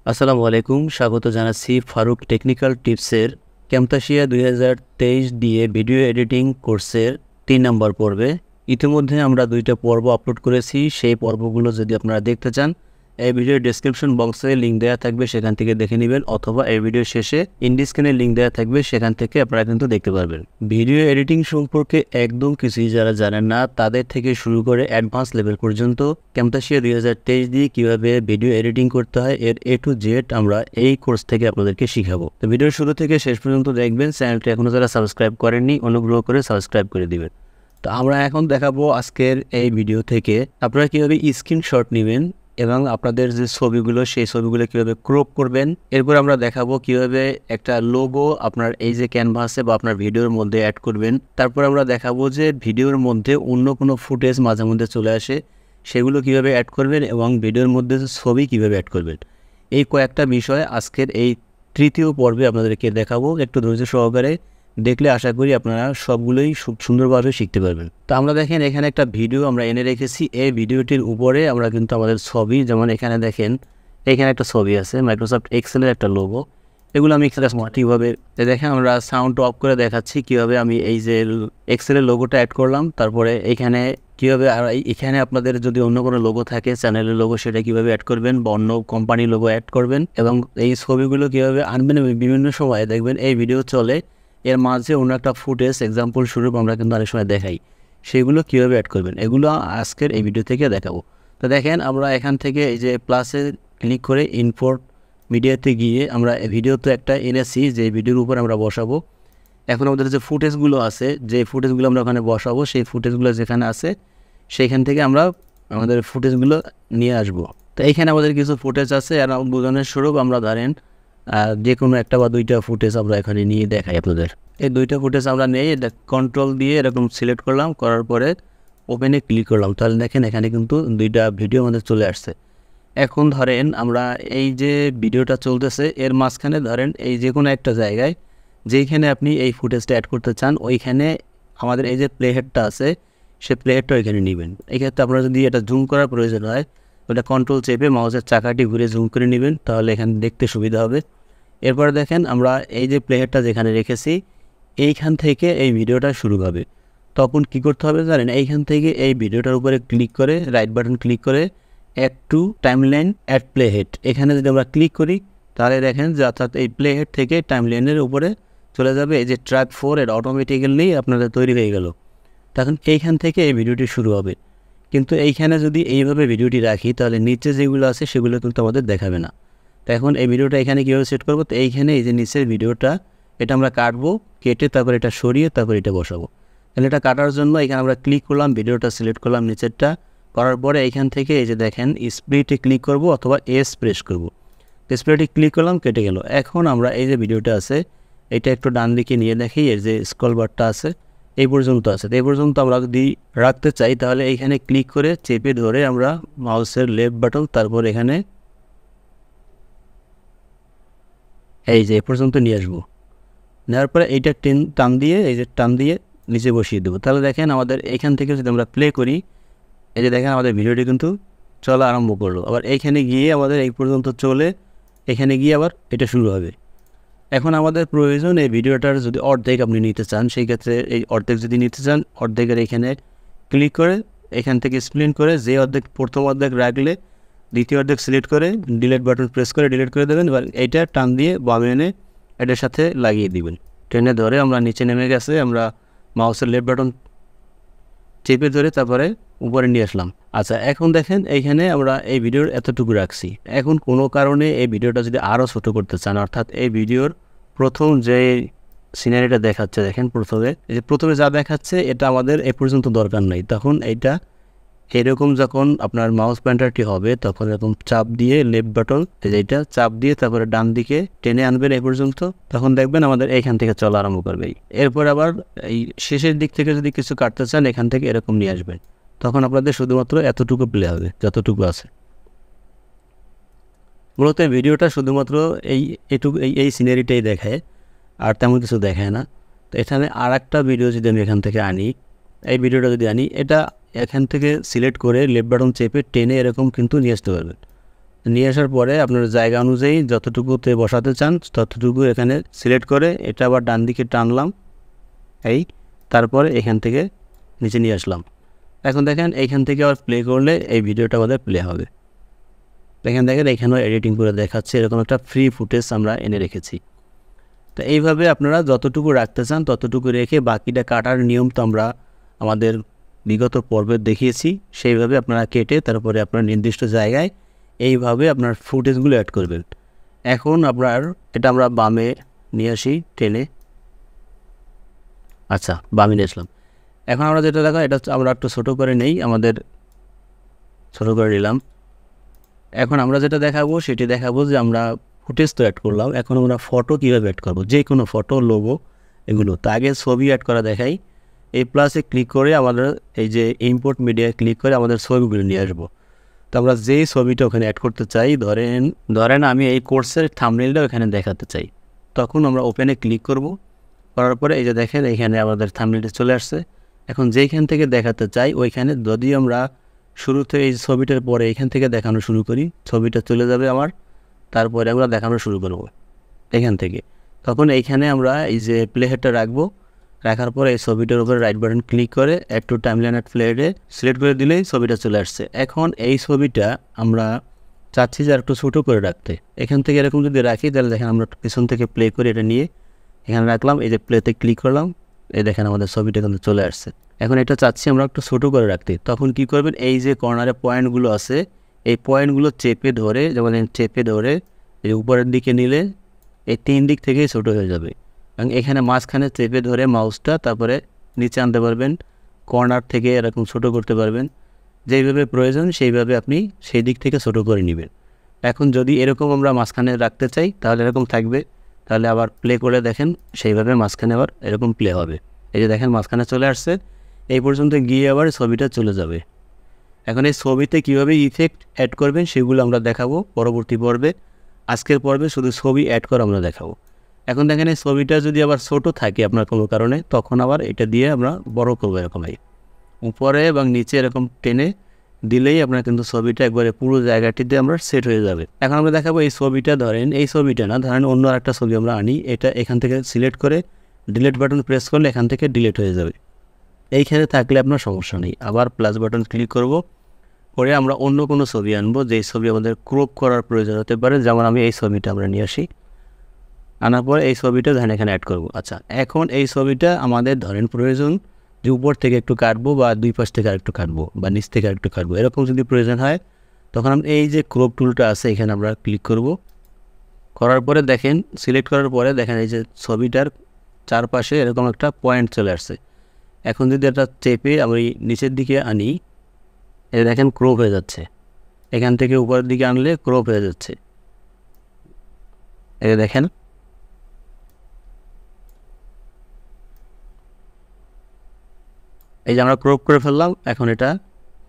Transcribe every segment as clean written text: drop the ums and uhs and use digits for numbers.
আসসালামু আলাইকুম, স্বাগত জানাচ্ছি ফারুক টেকনিক্যাল টিপসের ক্যামতাসিয়া 2023 দিয়ে ভিডিও এডিটিং কোর্সের 3 নম্বর পর্বে। ইতিমধ্যে আমরা 2টা পর্ব আপলোড করেছি। সেই পর্বগুলো যদি আপনারা দেখতে চান, এই ভিডিওর ডেসক্রিপশন বক্সে লিঙ্ক দেওয়া থাকবে, সেখান থেকে দেখে নেবেন, অথবা এই ভিডিওর শেষে ইন্ডিস্ক্রিনে লিঙ্ক দেওয়া থাকবে, সেখান থেকে আপনারা কিন্তু দেখতে পারবেন। ভিডিও এডিটিং সম্পর্কে একদম কিছুই যারা জানেন না, তাদের থেকে শুরু করে অ্যাডভান্স লেভেল পর্যন্ত ক্যামতাসিয়া 2023 দিয়ে কীভাবে ভিডিও এডিটিং করতে হয় এর A to Z আমরা এই কোর্স থেকে আপনাদেরকে শিখাবো। তো ভিডিওর শুরু থেকে শেষ পর্যন্ত দেখবেন। চ্যানেলটি এখনও যারা সাবস্ক্রাইব করেননি, অনুগ্রহ করে সাবস্ক্রাইব করে দিবেন। তো আমরা এখন দেখাবো আজকের এই ভিডিও থেকে আপনারা কীভাবে স্ক্রিনশট নেবেন এবং আপনাদের যে ছবিগুলো, সেই ছবিগুলো কীভাবে ক্রপ করবেন। এরপর আমরা দেখাবো কীভাবে একটা লোগো আপনার এই যে ক্যানভাসে বা আপনার ভিডিওর মধ্যে অ্যাড করবেন। তারপর আমরা দেখাবো যে ভিডিওর মধ্যে অন্য কোনো ফুটেজ মাঝে মধ্যে চলে আসে, সেগুলো কীভাবে অ্যাড করবেন এবং ভিডিওর মধ্যে ছবি কীভাবে অ্যাড করবেন। এই কয়েকটা বিষয় আজকের এই তৃতীয় পর্বে আপনাদেরকে দেখাবো। একটু ধৈর্য সহকারে দেখলে আশা করি আপনারা সবগুলোই খুব সুন্দরভাবে শিখতে পারবেন। তো আমরা দেখেন এখানে একটা ভিডিও আমরা এনে রেখেছি। এই ভিডিওটির উপরে আমরা কিন্তু আমাদের ছবি, যেমন এখানে দেখেন এখানে একটা ছবি আছে, মাইক্রোসফট এক্সেলের একটা লোগো। এগুলো আমি কীভাবে দেখেন, আমরা সাউন্ড অফ করে দেখাচ্ছি কীভাবে আমি এই যে এক্সেলের লোগোটা অ্যাড করলাম। তারপরে এখানে কীভাবে, আর এখানে আপনাদের যদি অন্য কোনো লোগো থাকে, চ্যানেলের লোগো, সেটা কীভাবে অ্যাড করবেন বা অন্য কোম্পানির লোগো অ্যাড করবেন, এবং এই ছবিগুলো কীভাবে আনবেন। বিভিন্ন সময় দেখবেন এই ভিডিও চলে, এর মাঝে অন্য একটা ফুটেজ এক্সাম্পল স্বরূপ আমরা কিন্তু অনেক সময় দেখাই, সেগুলো কীভাবে অ্যাড করবেন এগুলো আজকের এই ভিডিও থেকে দেখাবো। তো দেখেন আমরা এখান থেকে এই যে প্লাসে ক্লিক করে ইম্পোর্ট মিডিয়াতে গিয়ে আমরা ভিডিও তো একটা এনেছি, যে ভিডিওর উপর আমরা বসাবো। এখন আমাদের যে ফুটেজগুলো আছে, যে ফুটেজগুলো আমরা ওখানে বসাবো, সেই ফুটেজগুলো যেখানে আছে সেইখান থেকে আমরা আমাদের ফুটেজগুলো নিয়ে আসবো। তো এইখানে আমাদের কিছু ফুটেজ আছে, আর বোঝানোর স্বরূপ আমরা ধরেন যে কোনো একটা বা দুইটা ফুটেজ আমরা এখানে নিয়ে দেখাই আপনাদের। এই দুইটা ফুটেজ আমরা নিয়ে কন্ট্রোল দিয়ে এরকম সিলেক্ট করলাম, করার পরে ওপেনে ক্লিক করলাম। তাহলে দেখেন এখানে কিন্তু দুইটা ভিডিও আমাদের চলে আসছে। এখন ধরেন আমরা এই যে ভিডিওটা চলতেছে, এর মাঝখানে ধরেন এই যে কোনো একটা জায়গায় যেইখানে আপনি এই ফুটেজটা অ্যাড করতে চান, ওইখানে আমাদের এই যে প্লেহেডটা আছে, সে প্লেহেডটা ওইখানে নেবেন। এক্ষেত্রে আপনারা যদি এটা জুম করার প্রয়োজন হয়, ওটা কন্ট্রোল চেপে মাউসের চাকাটি ঘুরে জুম করে নেবেন, তাহলে এখানে দেখতে সুবিধা হবে। এরপরে দেখেন আমরা এই যে প্লেহেডটা যেখানে রেখেছি, এইখান থেকে এই ভিডিওটা শুরু হবে। তখন কি করতে হবে জানেন, এইখান থেকে এই ভিডিওটার উপরে ক্লিক করে রাইট বাটন ক্লিক করে অ্যাড টু টাইমলাইন অ্যাড প্লেহেড, এখানে যদি আমরা ক্লিক করি তাহলে দেখেন যে অর্থাৎ এই প্লেহেড থেকে টাইমলাইনের উপরে চলে যাবে। এই যে ট্র্যাক 4 এর অটোমেটিক্যালি আপনাদের তৈরি হয়ে গেল। তখন এইখান থেকে এই ভিডিওটি শুরু হবে। কিন্তু এইখানে যদি এইভাবে ভিডিওটি রাখি, তাহলে নিচে যেগুলো আছে সেগুলো কিন্তু আমাদের দেখাবে না। তো এখন এই ভিডিওটা এখানে কীভাবে সেট করবো, তো এইখানে এই যে নিচের ভিডিওটা, এটা আমরা কাটবো, কেটে তারপর এটা সরিয়ে তারপর এটা বসাবো। তাহলে এটা কাটার জন্য এখানে আমরা ক্লিক করলাম, ভিডিওটা সিলেক্ট করলাম নিচেরটা, করার পরে এইখান থেকে এই যে দেখেন স্প্লিটে ক্লিক করব অথবা এস প্রেস করব। তো স্প্লিটে ক্লিক করলাম, কেটে গেল। এখন আমরা এই যে ভিডিওটা আছে, এটা একটু ডান দিকে নিয়ে দেখি, এর যে স্ক্রল বারটা আছে এই পর্যন্ত আছে। তো এই পর্যন্ত আমরা যদি রাখতে চাই, তাহলে এইখানে ক্লিক করে চেপে ধরে আমরা মাউসের লেফট বাটন, তারপর এখানে এই যে এ পর্যন্ত নিয়ে আসবো। নেওয়ার পরে এইটা টান দিয়ে, এই যে টান দিয়ে নিচে বসিয়ে দেবো। তাহলে দেখেন আমাদের এইখান থেকে যদি আমরা প্লে করি, এই যে দেখেন আমাদের ভিডিওটি কিন্তু চলা আরম্ভ করলো। আবার এইখানে গিয়ে আমাদের এই পর্যন্ত চলে, এখানে গিয়ে আবার এটা শুরু হবে। এখন আমাদের প্রয়োজন এই ভিডিওটার যদি অর্ধেক আপনি নিতে চান, সেই ক্ষেত্রে এই অর্ধেক যদি নিতে চান, অর্ধেকের এখানে ক্লিক করে এখান থেকে স্প্লিট করে যে অর্ধেক, প্রথম অর্ধেক রাখলে দ্বিতীয় অর্ধেক সিলেক্ট করে ডিলিট বাটন প্রেস করে ডিলিট করে দেবেন। এবার এইটা টান দিয়ে বামে এনে এটার সাথে লাগিয়ে দিবেন। টেনে ধরে আমরা নিচে নেমে গেছে, আমরা মাউসের লেফট বাটন চেপে ধরে তারপরে উপরে নিয়ে আসলাম। আচ্ছা, এখন দেখেন এইখানে আমরা এই ভিডিওর এতটুকু রাখছি। এখন কোনো কারণে এই ভিডিওটা যদি আরও ছোটো করতে চান, অর্থাৎ এই ভিডিওর প্রথম যে সিনারিটা দেখাচ্ছে, দেখেন প্রথমে যা দেখাচ্ছে এটা আমাদের এ পর্যন্ত দরকার নেই। তখন এইটা এরকম যখন আপনার মাউস পয়েন্টারটি হবে, তখন এরকম চাপ দিয়ে লেফট বাটন এইটা চাপ দিয়ে তারপরে ডান দিকে টেনে আনবেন এই পর্যন্ত, তখন দেখবেন আমাদের এইখান থেকে চলা আরম্ভ করবে। এরপর আবার এই শেষের দিক থেকে যদি কিছু কাটতে চান, এখান থেকে এরকম নিয়ে আসবেন, তখন আপনাদের শুধুমাত্র এতটুকু প্লে হবে যতটুকু আছে। মূলত এই ভিডিওটা শুধুমাত্র এই সিনারিটাই দেখায়, আর তেমন কিছু দেখায় না। তো এখানে আর একটা ভিডিও যদি আমি এখান থেকে আনি, এই ভিডিওটা যদি আনি, এটা এখান থেকে সিলেক্ট করে লেফট বাটন চেপে টেনে এরকম কিন্তু নিয়ে আসতে পারবেন। নিয়ে আসার পরে আপনার জায়গা অনুযায়ী যতটুকুতে বসাতে চান ততটুকু এখানে সিলেক্ট করে এটা আবার ডান দিকে টানলাম, তারপরে এখান থেকে নিচে নিয়ে আসলাম। এখন দেখেন এইখান থেকে আবার প্লে করলে এই ভিডিওটা আমাদের প্লে হবে। দেখেন এখানেও এডিটিং করে দেখাচ্ছে, এরকম একটা ফ্রি ফুটেজ আমরা এনে রেখেছি। তো এইভাবে আপনারা যতটুকু রাখতে চান ততটুকু রেখে বাকিটা কাটার নিয়ম তো আমরা আমাদের বিগত পর্বে দেখিয়েছি, সেইভাবে আপনারা কেটে তারপরে আপনার নির্দিষ্ট জায়গায় এইভাবে আপনার ফুটেজগুলো অ্যাড করবেন। এখন আপনার এটা আমরা বামে নিয়ে আসি টেনে, আচ্ছা বামে নিয়ে আসলাম। এখন আমরা যেটা দেখা এটা আমরা একটু ছোটো করে নেই, আমাদের ছোটো করে নিলাম। এখন আমরা যেটা দেখাবো সেটি দেখাবো যে আমরা ফুটেজ তো অ্যাড করলাম, এখন আমরা ফটো কীভাবে অ্যাড করবো, যে কোনো ফটো, লোগো, এগুলো। তো আগে ছবি অ্যাড করা দেখাই। এই প্লাসে ক্লিক করে আমাদের এই যে ইম্পোর্ট মিডিয়া ক্লিক করে আমাদের ছবিগুলো নিয়ে আসবো। তো আমরা যেই ছবিটা ওখানে অ্যাড করতে চাই, ধরেন আমি এই কোর্সের থাম্বনেইলটা ওখানে দেখাতে চাই, তখন আমরা ওপেনে ক্লিক করব। করার পরে এই যে দেখেন এখানে আমাদের থাম্বনেইলটা চলে আসছে। এখন যেইখান থেকে দেখাতে চাই ওইখানে যদি আমরা শুরুতে এই ছবিটার পরে এখান থেকে দেখানো শুরু করি, ছবিটা চলে যাবে আমার, তারপরে আমরা দেখানো শুরু করব এখান থেকে। তখন এইখানে আমরা এই যে প্লে হেডটা রাখবো, রাখার পরে এই ছবিটার উপরে রাইট বাটন ক্লিক করে একটু টাইমলাইন অ্যাট প্লে হেডে সিলেক্ট করে দিলেই ছবিটা চলে আসছে। এখন এই ছবিটা আমরা চাচ্ছি যে একটু ছোটো করে রাখতে, এখান থেকে এরকম যদি রাখি তাহলে দেখেন আমরা পিছন থেকে প্লে করে এটা নিয়ে এখানে রাখলাম, এই যে প্লেতে ক্লিক করলাম, এই দেখেন আমাদের ছবিটা কিন্তু চলে আসছে। এখন এটা চাচ্ছি আমরা একটু ছোটো করে রাখতে, তখন কি করবেন, এই যে কর্নারে পয়েন্টগুলো আছে এই পয়েন্টগুলো চেপে ধরে, যেমন চেপে ধরে এই উপরের দিকে নিলে এই 3 দিক থেকেই ছোটো হয়ে যাবে। এবং এখানে মাঝখানে চেপে ধরে মাউসটা তারপরে নিচে আনতে পারবেন, কর্নার থেকে এরকম ছোটো করতে পারবেন, যেইভাবে প্রয়োজন সেইভাবে আপনি সেই দিক থেকে ছোটো করে নেবেন। এখন যদি এরকম আমরা মাঝখানে রাখতে চাই তাহলে এরকম থাকবে, তাহলে আবার প্লে করে দেখেন সেইভাবে মাঝখানে আবার এরকম প্লে হবে। এই যে দেখেন মাঝখানে চলে আসছে, এই পর্যন্ত গিয়ে আবার ছবিটা চলে যাবে। এখন এই ছবিতে কীভাবে ইফেক্ট অ্যাড করবেন সেগুলো আমরা দেখাবো পরবর্তী পর্বে। আজকের পর্বে শুধু ছবি অ্যাড করা আমরা দেখাবো। এখন দেখেন এই ছবিটা যদি আবার ছোটো থাকে আপনার কোনো কারণে, তখন আবার এটা দিয়ে আমরা বড় করবো, এরকম উপরে এবং নিচে এরকম টেনে দিলেই আপনার কিন্তু ছবিটা একবারে পুরো জায়গাটিতে আমরা সেট হয়ে যাবে। এখন আমরা দেখাবো এই ছবিটা, ধরেন এই ছবিটা না, ধরেন অন্য আরেকটা ছবি আমরা আনি, এটা এখান থেকে সিলেক্ট করে ডিলিট বাটন প্রেস করলে এখান থেকে ডিলিট হয়ে যাবে। এইখানে থাকলে আপনার সমস্যা নেই, আবার প্লাস বাটন ক্লিক করব, করে আমরা অন্য কোনো ছবি আনবো যেই ছবি আমাদের ক্রপ করার প্রয়োজন হতে পারে। যেমন আমি এই ছবিটা আমরা নিয়ে আসি, আনার পরে এই ছবিটা ধরেন এখানে অ্যাড করব। আচ্ছা এখন এই ছবিটা আমাদের ধরেন প্রয়োজন যে উপর থেকে একটু কাটবো বা দুই পাশ থেকে আরেকটু কাটবো বা নিচ থেকে আরেকটু কাটবো, এরকম যদি প্রয়োজন হয় তখন আমরা এই যে ক্রপ টুলটা আছে এখানে আমরা ক্লিক করব। করার পরে দেখেন সিলেক্ট করার পরে দেখেন এই যে ছবিটার চারপাশে এরকম একটা পয়েন্ট চলে আসছে। এখন যদি এটা চেপে আমি নিচের দিকে আনি, এই দেখেন ক্রপ হয়ে যাচ্ছে, এখান থেকে উপরের দিকে আনলে ক্রপ হয়ে যাচ্ছে, এই দেখেন। এই যে আমরা ক্রপ করে ফেললাম, এখন এটা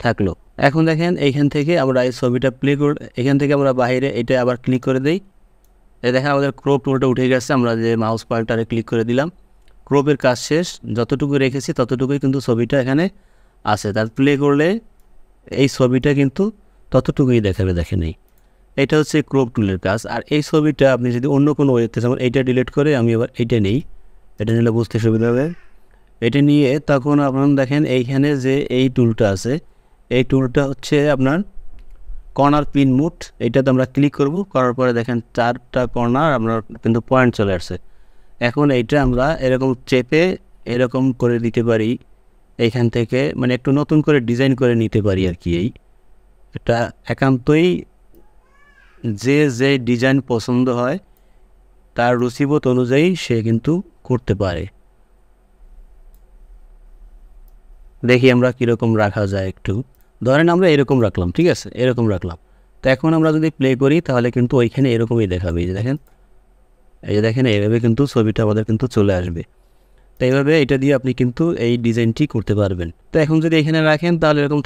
থাকলো। এখন দেখেন এইখান থেকে আমরা এই ছবিটা প্লে করে এখান থেকে আমরা বাইরে এটা আবার ক্লিক করে দিই, এই দেখেন আমাদের ক্রপ টুলটা উঠে গেছে। আমরা যে মাউস পয়েন্টারে ক্লিক করে দিলাম, ক্রপের কাজ শেষ, যতটুকু রেখেছি ততটুকুই কিন্তু ছবিটা এখানে আছে। তার প্লে করলে এই ছবিটা কিন্তু ততটুকুই দেখাবে, দেখেন এটা হচ্ছে ক্রপ টুলের কাজ। আর এই ছবিটা আপনি যদি অন্য কোনো ওয়েতে, যেমন এইটা ডিলিট করে আমি আবার এইটা নেই, এটা নিলে বুঝতে সুবিধা হবে। এটা নিয়ে তখন আপনার দেখেন এইখানে যে এই টুলটা আছে, এই টুলটা হচ্ছে আপনার কর্নার পিন মুড, এইটাতে আমরা ক্লিক করব। করার পরে দেখেন 4টা কর্নার আপনার কিন্তু পয়েন্ট চলে আসছে। এখন এইটা আমরা এরকম চেপে এরকম করে দিতে পারি, এইখান থেকে মানে একটু নতুন করে ডিজাইন করে নিতে পারি আর কি। এটা একান্তই যে ডিজাইন পছন্দ হয় তার রুচিবোধ অনুযায়ী সে কিন্তু করতে পারে। দেখি আমরা কীরকম রাখা যায়, একটু ধরেন আমরা এরকম রাখলাম, ঠিক আছে, এরকম রাখলাম। তো এখন আমরা যদি প্লে করি তাহলে কিন্তু ওইখানে এরকমই দেখাবে, এই যে দেখেন এইভাবে কিন্তু ছবিটা আমাদের কিন্তু চলে আসবে। তো এইভাবে এটা দিয়ে আপনি কিন্তু এই ডিজাইনটি করতে পারবেন। তো এখন যদি এখানে রাখেন তাহলে এরকম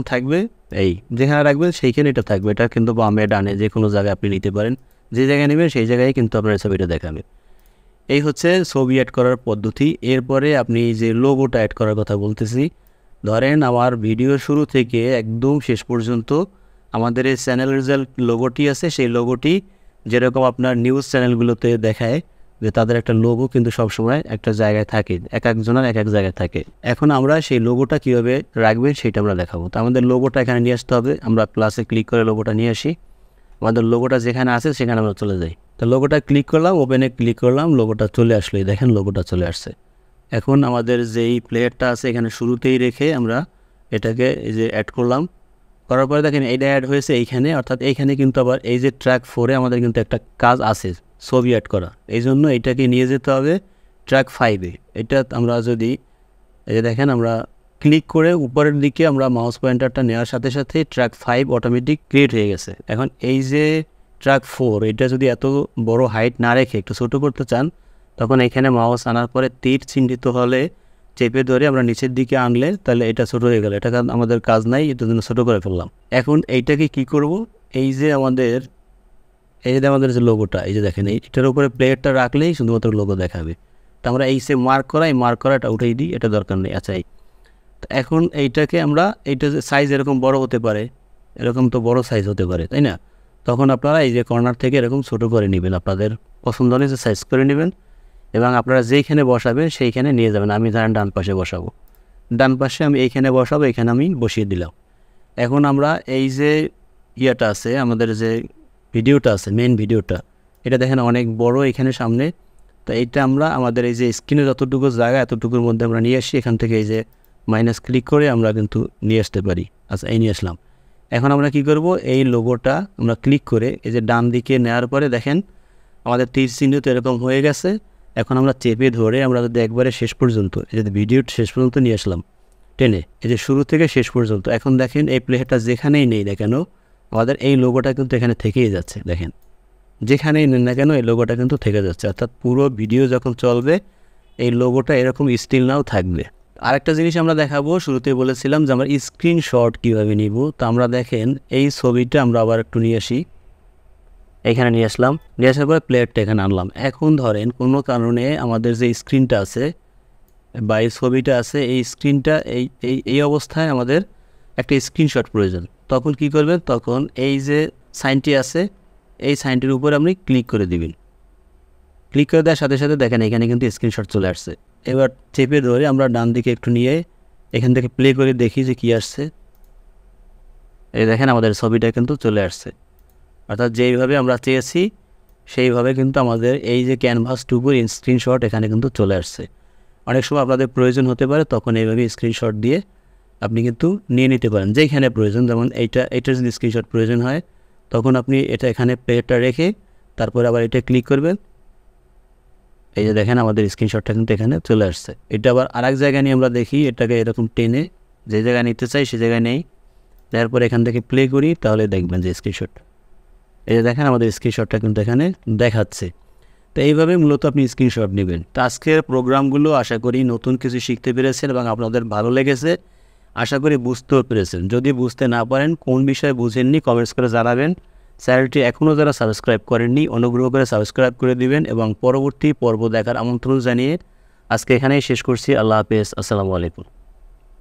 থাকবে, এই যেখানে রাখবেন সেইখানে এটা থাকবে। এটা কিন্তু বামে ডানে যে কোনো জায়গায় আপনি নিতে পারেন, যে জায়গায় নেবেন সেই জায়গায় কিন্তু আপনার ছবিটা দেখাবে। এই হচ্ছে ছবি অ্যাড করার পদ্ধতি। এরপরে আপনি যে লোগোটা অ্যাড করার কথা বলতেছি, ধরেন আমার ভিডিও শুরু থেকে একদম শেষ পর্যন্ত আমাদের এই চ্যানেলের যে লোগোটি আছে সেই লোগোটি যেরকম আপনার নিউজ চ্যানেলগুলোতে দেখায় যে তাদের একটা লোগো কিন্তু সবসময় একটা জায়গায় থাকে, এক একজনের এক এক জায়গায় থাকে। এখন আমরা সেই লোগোটা কীভাবে রাখবেন সেটা আমরা দেখাবো। তো আমাদের লোগোটা এখানে নিয়ে আসতে হবে। আমরা প্লাসে ক্লিক করে লোগোটা নিয়ে আসি। আমাদের লোগোটা যেখানে আছে সেখানে আমরা চলে যাই। তো লোগোটা ক্লিক করলাম, ওপেনে ক্লিক করলাম, লোগোটা চলে আসলো। দেখেন লোগোটা চলে আসছে। এখন আমাদের যেই প্লেয়ারটা আছে এখানে শুরুতেই রেখে আমরা এটাকে এই যে অ্যাড করলাম, করার পরে দেখেন এইটা অ্যাড হয়েছে এইখানে, অর্থাৎ এইখানে কিন্তু আবার এই যে ট্র্যাক 4-এ আমাদের কিন্তু একটা কাজ আছে ছবি অ্যাড করা, এই জন্য এইটাকে নিয়ে যেতে হবে ট্র্যাক 5-এ। এটা আমরা যদি এই যে দেখেন আমরা ক্লিক করে উপরের দিকে আমরা মাউস পয়েন্টারটা নেওয়ার সাথে সাথে ট্র্যাক 5 অটোমেটিক ক্রিয়েট হয়ে গেছে। এখন এই যে ট্র্যাক 4 এটা যদি এত বড় হাইট না রেখে একটু ছোটো করতে চান, তখন এখানে মাউস আনার পরে তীর চিহ্নিত হলে চেপে ধরে আমরা নিচের দিকে আনলে তাহলে এটা ছোটো হয়ে গেল। এটা আমাদের কাজ নাই, এটার জন্য ছোটো করে ফেললাম। এখন এইটাকে কি করব, এই যে আমাদের যে লোগোটা, এই যে দেখেন এইটার উপরে প্লেয়ারটা রাখলেই শুধুমাত্র লোগো দেখাবে। তো আমরা এই সে মার্ক করাটা উঠেই দিই, এটা দরকার নেই। আচ্ছা, এখন এইটাকে আমরা এইটা যে সাইজ এরকম বড় হতে পারে, এরকম তো বড় সাইজ হতে পারে, তাই না? তখন আপনারা এই যে কর্নার থেকে এরকম ছোটো করে নেবেন, আপনাদের পছন্দ অনুযায়ী সাইজ করে নেবেন এবং আপনারা যেইখানে বসাবেন সেইখানে নিয়ে যাবেন। আমি ধরেন ডান পাশে বসাবো, ডান পাশে আমি এইখানে বসাবো, এখানে আমি বসিয়ে দিলাম। এখন আমরা এই যে ইয়েটা আছে, আমাদের যে ভিডিওটা আছে, মেন ভিডিওটা, এটা দেখেন অনেক বড় এখানে সামনে। তো এইটা আমরা আমাদের এই যে স্ক্রিনে যতটুকু জায়গা এতটুকুর মধ্যে আমরা নিয়ে আসি, এখান থেকে এই যে মাইনাস ক্লিক করে আমরা কিন্তু নিয়ে আসতে পারি। আচ্ছা, এই নিয়ে আসলাম। এখন আমরা কি করব, এই লোগোটা আমরা ক্লিক করে এই যে ডান দিকে নেওয়ার পরে দেখেন আমাদের তীর চিহ্ন তো এরকম হয়ে গেছে। এখন আমরা চেপে ধরে আমরা যদি একবারে শেষ পর্যন্ত, এই যে ভিডিওর শেষ পর্যন্ত নিয়ে আসলাম টেনে, এই যে শুরু থেকে শেষ পর্যন্ত, এখন দেখেন এই প্লেয়ারটা যেখানেই নেই না কেন আমাদের এই লোগোটা কিন্তু এখানে থেকেই যাচ্ছে। দেখেন যেখানেই নেন না কেন এই লোগোটা কিন্তু থেকে যাচ্ছে, অর্থাৎ পুরো ভিডিও যখন চলবে এই লোগোটা এরকম স্টিল নাও থাকবে। আরেকটা জিনিস আমরা দেখাবো, শুরুতে বলেছিলাম যে আমরা স্ক্রিনশট কীভাবে নিব। তো আমরা দেখেন এই ছবিটা আমরা আবার একটু নিয়ে আসি, এখানে নিয়ে আসলাম, নিয়ে আসার পরে প্লেয়ারটা এখানে আনলাম। এখন ধরেন কোনো কারণে আমাদের যে স্ক্রিনটা আছে বা এই ছবিটা আছে, এই স্ক্রিনটা এই অবস্থায় আমাদের একটা স্ক্রিনশট প্রয়োজন। তখন কি করবেন, তখন এই যে সাইনটি আছে এই সাইনটির উপরে আপনি ক্লিক করে দিবেন। ক্লিক করে দেওয়ার সাথে সাথে দেখেন এখানে কিন্তু স্ক্রিনশট চলে আসছে। এবার চেপে ধরে আমরা ডান দিকে একটু নিয়ে এখান থেকে প্লে করে দেখি যে কী আসছে। এই দেখেন আমাদের ছবিটা কিন্তু চলে আসছে, অর্থাৎ যেইভাবে আমরা চেয়েছি সেইভাবে কিন্তু আমাদের এই যে ক্যানভাসটুকুর স্ক্রিনশট এখানে কিন্তু চলে আসছে। অনেক সময় আপনাদের প্রয়োজন হতে পারে, তখন এইভাবে স্ক্রিনশট দিয়ে আপনি কিন্তু নিয়ে নিতে পারেন যেইখানে প্রয়োজন। যেমন এইটার যদি স্ক্রিনশট প্রয়োজন হয় তখন আপনি এটা এখানে প্লেটটা রেখে তারপরে আবার এটা ক্লিক করবেন। এই যে দেখেন আমাদের স্ক্রিনশটটা কিন্তু এখানে চলে আসছে। এটা আবার আরেক জায়গায় নিয়ে আমরা দেখি, এটাকে এরকম টেনে যে জায়গায় নিতে চাই সে জায়গায় নেই, তারপর এখান থেকে প্লে করি, তাহলে দেখবেন যে স্ক্রিনশট, এই যে দেখেন আমাদের স্ক্রিনশটটা কিন্তু এখানে দেখাচ্ছে। তো এইভাবে মূলত আপনি স্ক্রিনশট নেবেন। তো আজকের প্রোগ্রামগুলো আশা করি নতুন কিছু শিখতে পেরেছেন এবং আপনাদের ভালো লেগেছে, আশা করি বুঝতেও পেরেছেন। যদি বুঝতে না পারেন, কোন বিষয়ে বুঝেননি, কমেন্টস করে জানাবেন। চ্যানেলটি এখনও যারা সাবস্ক্রাইব করেননি অনুগ্রহ করে সাবস্ক্রাইব করে দিবেন এবং পরবর্তী পর্ব দেখার আমন্ত্রণ জানিয়ে আজকে এখানেই শেষ করছি। আল্লাহ হাফেজ, আসসালামু আলাইকুম।